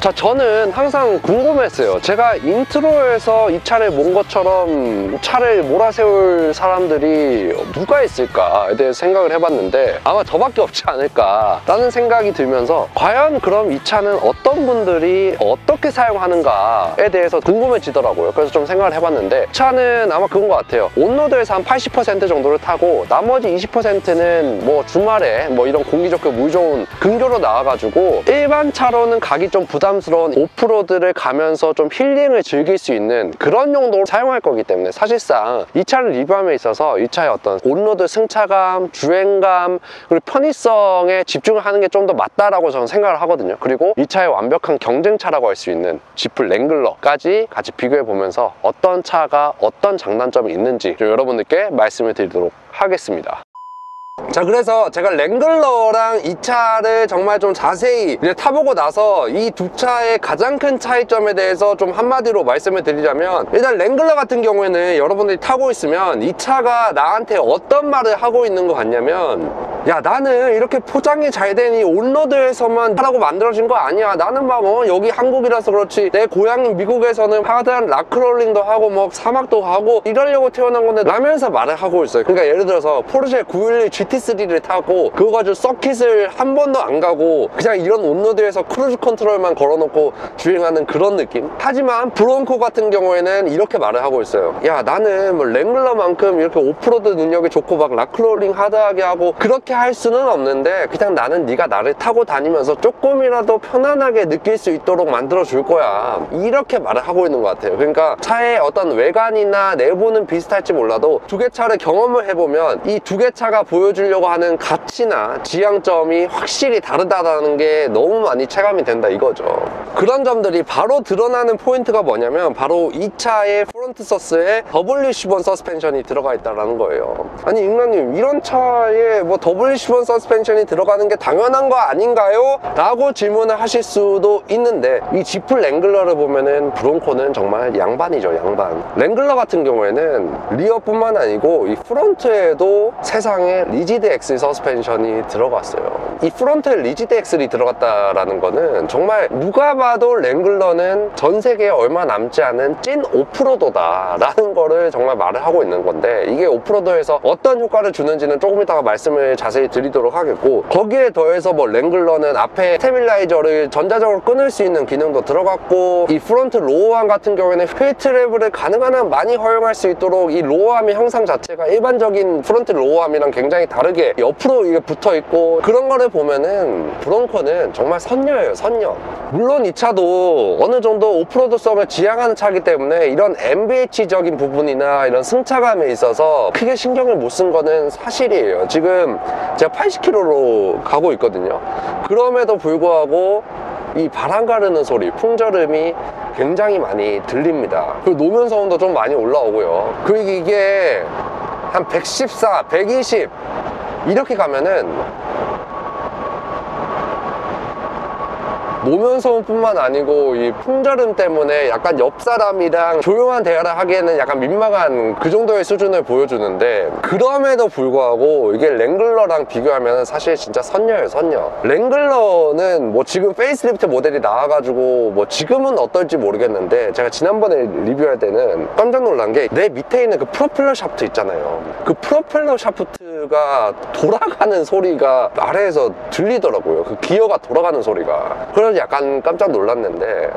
자, 저는 항상 궁금했어요. 제가 인트로에서 이 차를 몬 것처럼 차를 몰아세울 사람들이 누가 있을까에 대해서 생각을 해봤는데 아마 저밖에 없지 않을까 라는 생각이 들면서 과연 그럼 이 차는 어떤 분들이 어떻게 사용하는가에 대해서 궁금해지더라고요. 그래서 좀 생각을 해봤는데 차는 아마 그건 것 같아요. 온로드에서 한 80% 정도를 타고 나머지 20%는 뭐 주말에 뭐 이런 공기 좋고 물 좋은 근교로 나와가지고 일반 차로는 가기 좀 부담스러운 오프로드를 가면서 좀 힐링을 즐길 수 있는 그런 용도로 사용할 거기 때문에 사실상 이 차를 리뷰함에 있어서 이 차의 어떤 온로드 승차감, 주행감, 그리고 편의성에 집중을 하는 게 좀 더 맞다라고 저는 생각을 하거든요. 그리고 이 차의 완벽한 경쟁차라고 할 수 있는 지프 랭글러까지 같이 비교해 보면서 어떤 차가 어떤 장단점이 있는지 좀 여러분들께 말씀을 드리도록 하겠습니다. 자, 그래서 제가 랭글러랑 이 차를 정말 좀 자세히 이제 타보고 나서 이 두 차의 가장 큰 차이점에 대해서 좀 한마디로 말씀을 드리자면, 일단 랭글러 같은 경우에는 여러분들이 타고 있으면 이 차가 나한테 어떤 말을 하고 있는 것 같냐면, 야, 나는 이렇게 포장이 잘 되니 온로드에서만 하라고 만들어진 거 아니야. 나는 막 여기 한국이라서 그렇지 내 고향인 미국에서는 하드한 락크롤링도 하고 뭐 사막도 가고 이러려고 태어난 건데 라면서 말을 하고 있어요. 그러니까 예를 들어서 포르쉐 911 GT3를 타고 그거 가지고 서킷을 한 번도 안 가고 그냥 이런 온로드에서 크루즈 컨트롤만 걸어놓고 주행하는 그런 느낌. 하지만 브론코 같은 경우에는 이렇게 말을 하고 있어요. 야, 나는 뭐 랭글러만큼 이렇게 오프로드 능력이 좋고 막 락크롤링 하드하게 하고 그렇게 할 수는 없는데 그냥 나는 네가 나를 타고 다니면서 조금이라도 편안하게 느낄 수 있도록 만들어 줄 거야. 이렇게 말을 하고 있는 것 같아요. 그러니까 차의 어떤 외관이나 내부는 비슷할지 몰라도 두 개 차를 경험을 해보면 이 두 개 차가 보여주려고 하는 가치나 지향점이 확실히 다르다는 게 너무 많이 체감이 된다 이거죠. 그런 점들이 바로 드러나는 포인트가 뭐냐면 바로 이 차의 프론트 서스에 WC1 서스펜션이 들어가 있다는 거예요. 아니, 임라님, 이런 차에 뭐 WC1 서스펜션이 들어가는 게 당연한 거 아닌가요? 라고 질문을 하실 수도 있는데, 이 지프 랭글러를 보면은 브론코는 정말 양반이죠, 양반. 랭글러 같은 경우에는 리어뿐만 아니고 이 프론트에도 세상에 리지드 엑셀 서스펜션이 들어갔어요. 이 프론트에 리지드 엑셀이 들어갔다라는 거는 정말 누가 봐도 랭글러는 전 세계에 얼마 남지 않은 찐 오프로더다 라는 거를 정말 말을 하고 있는 건데, 이게 오프로더에서 어떤 효과를 주는지는 조금 이따가 말씀을 자세히 드리도록 하겠고, 거기에 더해서 뭐 랭글러는 앞에 스테빌라이저를 전자적으로 끊을 수 있는 기능도 들어갔고, 이 프론트 로어암 같은 경우에는 휠 트래블을 가능한 한 많이 허용할 수 있도록 이 로어암의 형상 자체가 일반적인 프론트 로어암이랑 굉장히 다르게 옆으로 이게 붙어 있고, 그런 거를 보면은 브론코는 정말 선녀예요, 선녀. 물론 이 차도 어느 정도 오프로드성을 지향하는 차이기 때문에 이런 MBH적인 부분이나 이런 승차감에 있어서 크게 신경을 못 쓴 거는 사실이에요. 지금 제가 80km로 가고 있거든요. 그럼에도 불구하고 이 바람 가르는 소리, 풍절음이 굉장히 많이 들립니다. 그리고 노면 소음도 좀 많이 올라오고요. 그리고 이게 한 114, 120 이렇게 가면은 노면 소음뿐만 아니고 이 풍절음 때문에 약간 옆 사람이랑 조용한 대화를 하기에는 약간 민망한 그 정도의 수준을 보여주는데, 그럼에도 불구하고 이게 랭글러랑 비교하면 사실 진짜 선녀예요, 선녀. 랭글러는 뭐 지금 페이스리프트 모델이 나와가지고 뭐 지금은 어떨지 모르겠는데, 제가 지난번에 리뷰할 때는 깜짝 놀란 게 내 밑에 있는 그 프로펠러 샤프트 있잖아요. 그 프로펠러 샤프트가 돌아가는 소리가 아래에서 들리더라고요. 그 기어가 돌아가는 소리가. 그래서 약간 깜짝 놀랐는데,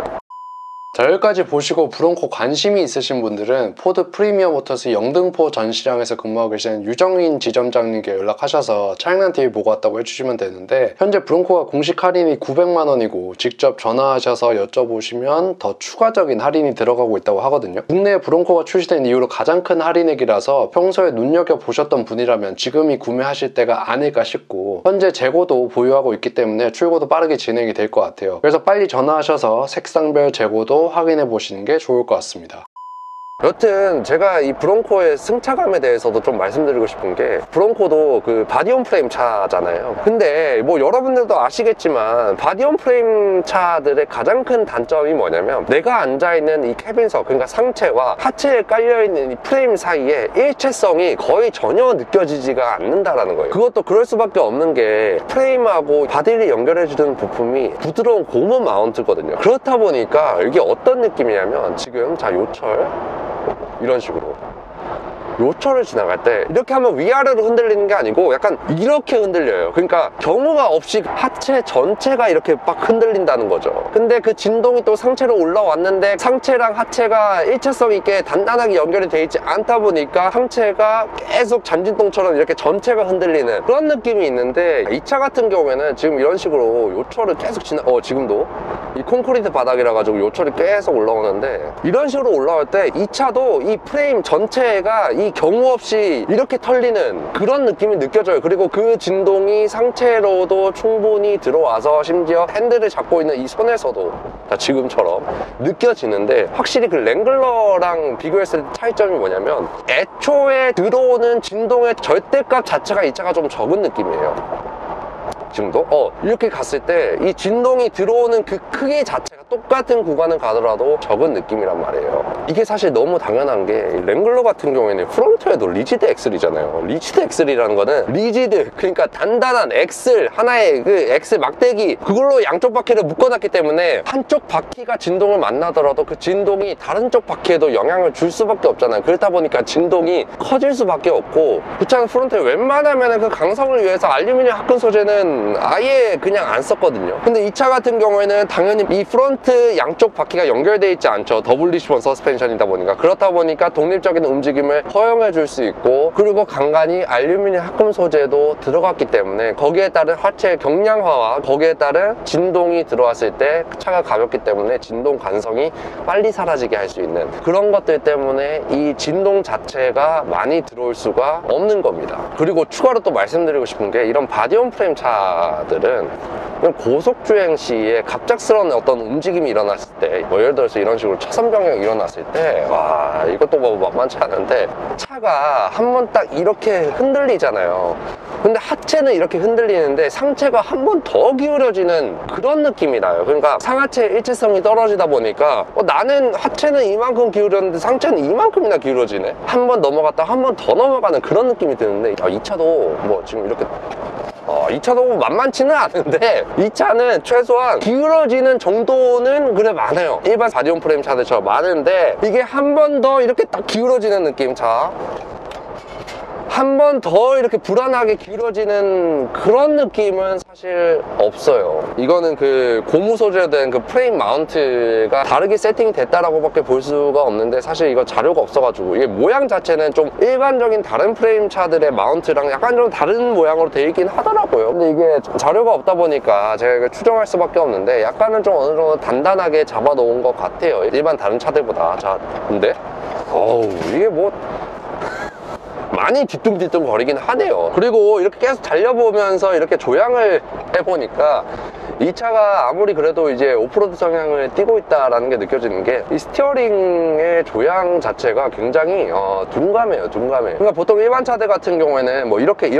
자, 여기까지 보시고 브론코 관심이 있으신 분들은 포드 프리미엄 모터스 영등포 전시장에서 근무하고 계시는 유정인 지점장님께 연락하셔서 차량난TV 보고 왔다고 해주시면 되는데, 현재 브론코가 공식 할인이 900만 원이고 직접 전화하셔서 여쭤보시면 더 추가적인 할인이 들어가고 있다고 하거든요. 국내에 브론코가 출시된 이후로 가장 큰 할인액이라서 평소에 눈여겨보셨던 분이라면 지금이 구매하실 때가 아닐까 싶고, 현재 재고도 보유하고 있기 때문에 출고도 빠르게 진행이 될 것 같아요. 그래서 빨리 전화하셔서 색상별 재고도 확인해 보시는 게 좋을 것 같습니다. 여튼 제가 이 브론코의 승차감에 대해서도 좀 말씀드리고 싶은 게, 브론코도 그 바디온 프레임 차잖아요. 근데 뭐 여러분들도 아시겠지만 바디온 프레임 차들의 가장 큰 단점이 뭐냐면, 내가 앉아있는 이 캐빈석, 그러니까 상체와 하체에 깔려있는 이 프레임 사이에 일체성이 거의 전혀 느껴지지가 않는다라는 거예요. 그것도 그럴 수밖에 없는 게, 프레임하고 바디를 연결해주는 부품이 부드러운 고무 마운트거든요. 그렇다 보니까 이게 어떤 느낌이냐면, 지금 자 요철 이런 식으로 요철을 지나갈 때 이렇게 하면 위아래로 흔들리는 게 아니고 약간 이렇게 흔들려요. 그러니까 경우가 없이 하체 전체가 이렇게 막 흔들린다는 거죠. 근데 그 진동이 또 상체로 올라왔는데, 상체랑 하체가 일체성 있게 단단하게 연결이 돼 있지 않다 보니까 상체가 계속 잔진동처럼 이렇게 전체가 흔들리는 그런 느낌이 있는데, 이 차 같은 경우에는 지금 이런 식으로 요철을 계속 지금도 이 콘크리트 바닥이라 가지고 요철이 계속 올라오는데, 이런 식으로 올라올 때 이 차도 이 프레임 전체가 이 경우 없이 이렇게 털리는 그런 느낌이 느껴져요. 그리고 그 진동이 상체로도 충분히 들어와서 심지어 핸들을 잡고 있는 이 손에서도 지금처럼 느껴지는데, 확실히 그 랭글러랑 비교했을 때 차이점이 뭐냐면, 애초에 들어오는 진동의 절대값 자체가 이 차가 좀 적은 느낌이에요. 지금도 이렇게 갔을 때 이 진동이 들어오는 그 크기 자체가 똑같은 구간을 가더라도 적은 느낌이란 말이에요. 이게 사실 너무 당연한 게, 랭글러 같은 경우에는 프론트에도 리지드 엑셀이잖아요. 리지드 엑셀이라는 거는 리지드, 그러니까 단단한 엑셀 하나의 그 엑셀 막대기, 그걸로 양쪽 바퀴를 묶어놨기 때문에 한쪽 바퀴가 진동을 만나더라도 그 진동이 다른 쪽 바퀴에도 영향을 줄 수밖에 없잖아요. 그렇다 보니까 진동이 커질 수밖에 없고, 그 차는 프론트에 웬만하면 그 강성을 위해서 알루미늄 합금 소재는 아예 그냥 안 썼거든요. 근데 이 차 같은 경우에는 당연히 이 프론트 양쪽 바퀴가 연결되어 있지 않죠. WD-10 서스펜션이다 보니까. 그렇다 보니까 독립적인 움직임을 허용해 줄 수 있고, 그리고 간간히 알루미늄 합금 소재도 들어갔기 때문에 거기에 따른 하체 경량화와 거기에 따른 진동이 들어왔을 때 차가 가볍기 때문에 진동 간성이 빨리 사라지게 할 수 있는 그런 것들 때문에 이 진동 자체가 많이 들어올 수가 없는 겁니다. 그리고 추가로 또 말씀드리고 싶은 게, 이런 바디온 프레임 차들은 고속주행 시에 갑작스러운 어떤 움직임이 일어났을 때, 뭐 예를 들어서 이런 식으로 차선 변경이 일어났을 때, 와, 이것도 뭐 만만치 않은데, 차가 한 번 딱 이렇게 흔들리잖아요. 근데 하체는 이렇게 흔들리는데 상체가 한 번 더 기울어지는 그런 느낌이 나요. 그러니까 상하체 일체성이 떨어지다 보니까 나는 하체는 이만큼 기울였는데 상체는 이만큼이나 기울어지네, 한 번 넘어갔다 한 번 더 넘어가는 그런 느낌이 드는데, 이 차도 뭐 지금 이렇게 이 차도 만만치는 않은데, 이 차는 최소한 기울어지는 정도는 그래 많아요. 일반 바디온 프레임 차들처럼 많은데, 이게 한 번 더 이렇게 딱 기울어지는 느낌. 자, 한 번 더 이렇게 불안하게 기울어지는 그런 느낌은 사실 없어요. 이거는 그 고무 소재된 그 프레임 마운트가 다르게 세팅이 됐다라고 밖에 볼 수가 없는데, 사실 이거 자료가 없어가지고, 이게 모양 자체는 좀 일반적인 다른 프레임 차들의 마운트랑 약간 좀 다른 모양으로 되어 있긴 하더라고요. 근데 이게 자료가 없다 보니까 제가 이걸 추정할 수밖에 없는데, 약간은 좀 어느 정도 단단하게 잡아 놓은 것 같아요, 일반 다른 차들보다. 자, 근데 이게 뭐 많이 뒤뚱뒤뚱 거리긴 하네요. 그리고 이렇게 계속 달려보면서 이렇게 조향을 해보니까, 이 차가 아무리 그래도 이제 오프로드 성향을 띠고 있다라는 게 느껴지는 게, 이 스티어링의 조향 자체가 굉장히 둔감해요. 그러니까 보통 일반 차들 같은 경우에는 뭐 이렇게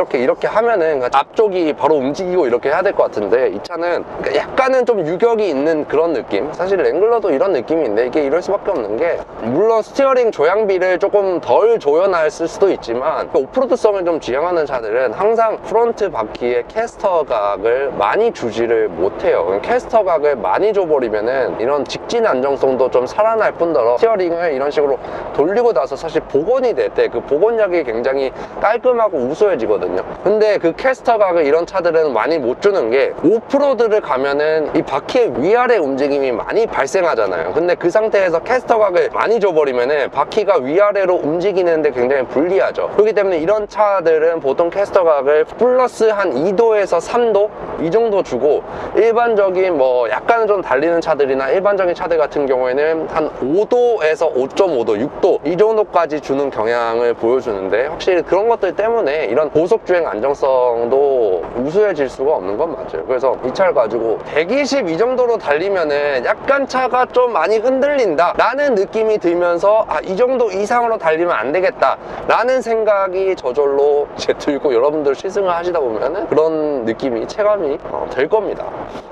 하면은 앞쪽이 바로 움직이고 이렇게 해야 될 것 같은데, 이 차는 약간은 좀 유격이 있는 그런 느낌. 사실 랭글러도 이런 느낌인데, 이게 이럴 수밖에 없는 게, 물론 스티어링 조향비를 조금 덜 조여놨을 수도 있지만, 오프로드성을 좀 지향하는 차들은 항상 프론트 바퀴에 캐스터 각을 많이 주지를 못해요. 캐스터 각을 많이 줘버리면은 이런 직진 안정성도 좀 살아날 뿐더러, 스티어링을 이런 식으로 돌리고 나서 사실 복원이 될 때 그 복원력이 굉장히 깔끔하고 우수해지거든요. 근데 그 캐스터 각을 이런 차들은 많이 못 주는 게, 오프로드를 가면은 이 바퀴의 위아래 움직임이 많이 발생하잖아요. 근데 그 상태에서 캐스터 각을 많이 줘버리면은 바퀴가 위아래로 움직이는데 굉장히 불리하죠. 그렇기 때문에 이런 차들은 보통 캐스터 각을 플러스 한 2도에서 3도 이 정도 주고, 일반적인 뭐 약간 좀 달리는 차들이나 일반적인 차들 같은 경우에는 한 5도에서 5.5도, 6도 이 정도까지 주는 경향을 보여주는데, 확실히 그런 것들 때문에 이런 고속주행 안정성도 우수해질 수가 없는 건 맞아요. 그래서 이 차를 가지고 120 이 정도로 달리면은 약간 차가 좀 많이 흔들린다 라는 느낌이 들면서 이 정도 이상으로 달리면 안 되겠다 라는 생각이 저절로 이제 들고 여러분들 시승을 하시다 보면은 그런 느낌이 체감이 될 겁니다.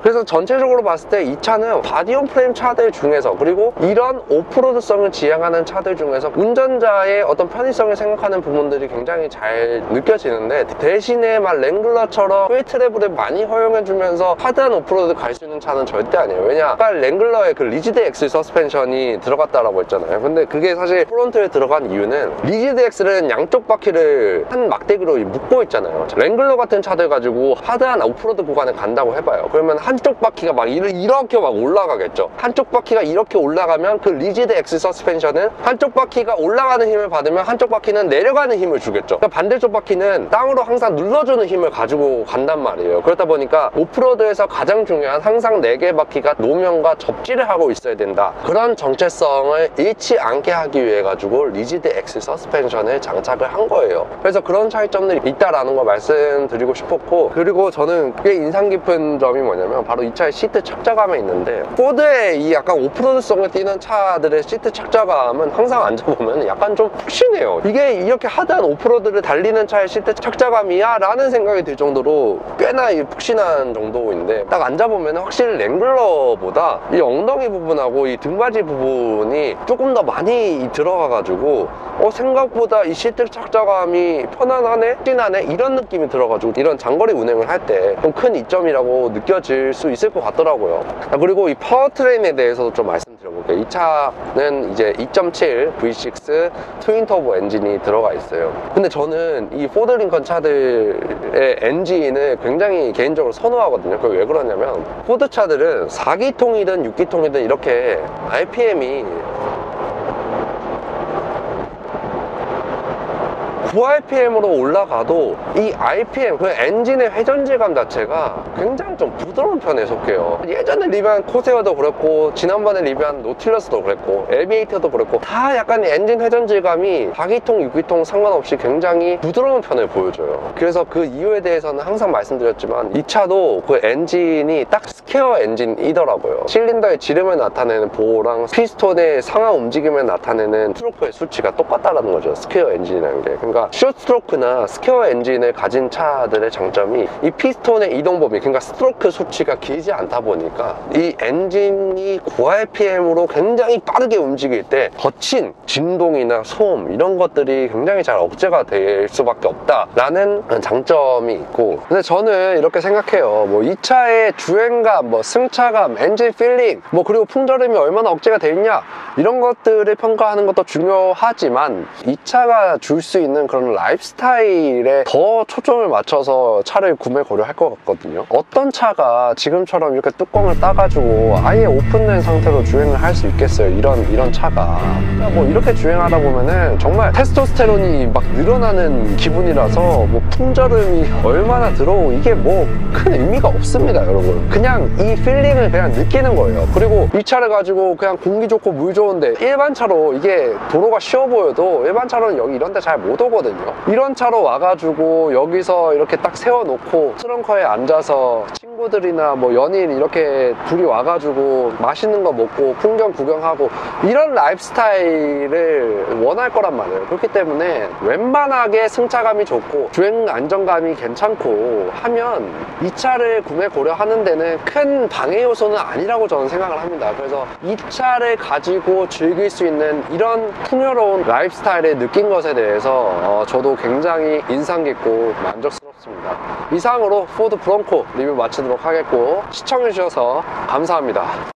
그래서 전체적으로 봤을 때 이 차는 바디온 프레임 차들 중에서, 그리고 이런 오프로드성을 지향하는 차들 중에서 운전자의 어떤 편의성을 생각하는 부분들이 굉장히 잘 느껴지는데, 대신에 막 랭글러처럼 꽤 트래블을 많이 허용해주면서 하드한 오프로드 갈 수 있는 차는 절대 아니에요. 왜냐, 아까 랭글러에 그 리지드 엑스 서스펜션이 들어갔다라고 했잖아요. 근데 그게 사실 프론트에 들어간 이유는, 리지드 엑스는 양쪽 바퀴를 한 막대기로 묶고 있잖아요. 랭글러 같은 차들 가지고 하드한 오프로드 구간에 간다고 해봐요. 그러면 한쪽 바퀴가 막 이렇게 막 올라가겠죠. 한쪽 바퀴가 이렇게 올라가면 그 리지드 엑스 서스펜션은 한쪽 바퀴가 올라가는 힘을 받으면 한쪽 바퀴는 내려가는 힘을 주겠죠. 그러니까 반대쪽 바퀴는 땅으로 항상 눌러주는 힘을 가지고 간단 말이에요. 그렇다 보니까 오프로드에서 가장 중요한 항상 4개 바퀴가 노면과 접지를 하고 있어야 된다. 그런 정체성을 잃지 않게 하기 위해 가지고 리지드 엑스 서스펜션을 장착을 한 거예요. 그래서 그런 차이점들이 있다라는 걸 말씀드리고 싶었고, 그리고 저는 꽤 인상 깊은 점이 뭐냐면 바로 이 차의 시트 착자감에 있는데, 포드의 이 약간 오프로드성을 띠는 차들의 시트 착자감은 항상 앉아보면 약간 좀 푹신해요. 이게 이렇게 하드한 오프로드를 달리는 차의 시트 착자감이야? 라는 생각이 들 정도로 꽤나 푹신한 정도인데, 딱 앉아보면 확실히 랭글러보다 이 엉덩이 부분하고 이 등받이 부분이 조금 더 많이 들어가가지고 생각보다 이 시트 착자감이 편안하네? 푹신하네? 이런 느낌이 들어가지고 이런 장거리 운행을 할 때 좀 큰 이점이라고 느껴질 수 있을 것 같더라고요. 그리고 이 파워트레인에 대해서도 좀 말씀드려볼게요. 이 차는 이제 2.7 V6 트윈터보 엔진이 들어가 있어요. 근데 저는 이 포드 링컨 차들의 엔진을 굉장히 개인적으로 선호하거든요. 그게 왜 그러냐면, 포드 차들은 4기통이든 6기통이든 이렇게 RPM이 9rpm으로 올라가도 이 RPM, 그 엔진의 회전질감 자체가 굉장히 좀 부드러운 편에 속해요. 예전에 리뷰한 코세어도 그랬고, 지난번에 리뷰한 노틸러스도 그랬고, 에비에이터도 그랬고, 다 약간 엔진 회전질감이 4기통, 6기통 상관없이 굉장히 부드러운 편을 보여줘요. 그래서 그 이유에 대해서는 항상 말씀드렸지만, 이 차도 그 엔진이 딱 스퀘어 엔진이더라고요. 실린더의 지름을 나타내는 보호랑 피스톤의 상하 움직임을 나타내는 스트로크의 수치가 똑같다라는 거죠. 스퀘어 엔진이라는 게. 그러니까 숏스트로크나 스퀘어 엔진을 가진 차들의 장점이 이 피스톤의 이동 범위, 그러니까 스트로크 수치가 길지 않다 보니까 이 엔진이 9rpm으로 굉장히 빠르게 움직일 때 거친 진동이나 소음 이런 것들이 굉장히 잘 억제가 될 수밖에 없다라는 장점이 있고, 근데 저는 이렇게 생각해요. 뭐 이 차의 주행감, 뭐 승차감, 엔진 필링, 뭐 그리고 풍절음이 얼마나 억제가 돼 있냐, 이런 것들을 평가하는 것도 중요하지만, 이 차가 줄 수 있는 그런 라이프스타일에 더 초점을 맞춰서 차를 구매 고려할 것 같거든요. 어떤 차가 지금처럼 이렇게 뚜껑을 따가지고 아예 오픈된 상태로 주행을 할 수 있겠어요. 이런 차가. 그러니까 뭐 이렇게 주행하다 보면은 정말 테스토스테론이 막 늘어나는 기분이라서 뭐 풍절음이 얼마나 들어오고 이게 뭐 큰 의미가 없습니다, 여러분. 그냥 이 필링을 그냥 느끼는 거예요. 그리고 이 차를 가지고 그냥 공기 좋고 물 좋은데, 일반 차로 이게 도로가 쉬워 보여도 일반 차로는 여기 이런 데 잘 못 오거든요. 이런 차로 와가지고 여기서 이렇게 딱 세워놓고 트렁크에 앉아서 친구들이나 뭐 연인 이렇게 둘이 와가지고 맛있는 거 먹고 풍경 구경하고 이런 라이프스타일을 원할 거란 말이에요. 그렇기 때문에 웬만하게 승차감이 좋고 주행 안정감이 괜찮고 하면 이 차를 구매 고려하는 데는 큰 방해 요소는 아니라고 저는 생각을 합니다. 그래서 이 차를 가지고 즐길 수 있는 이런 풍요로운 라이프스타일을 느낀 것에 대해서 저도 굉장히 인상 깊고 만족스럽습니다. 이상으로 포드 브론코 리뷰 마치도록 하겠고, 시청해주셔서 감사합니다.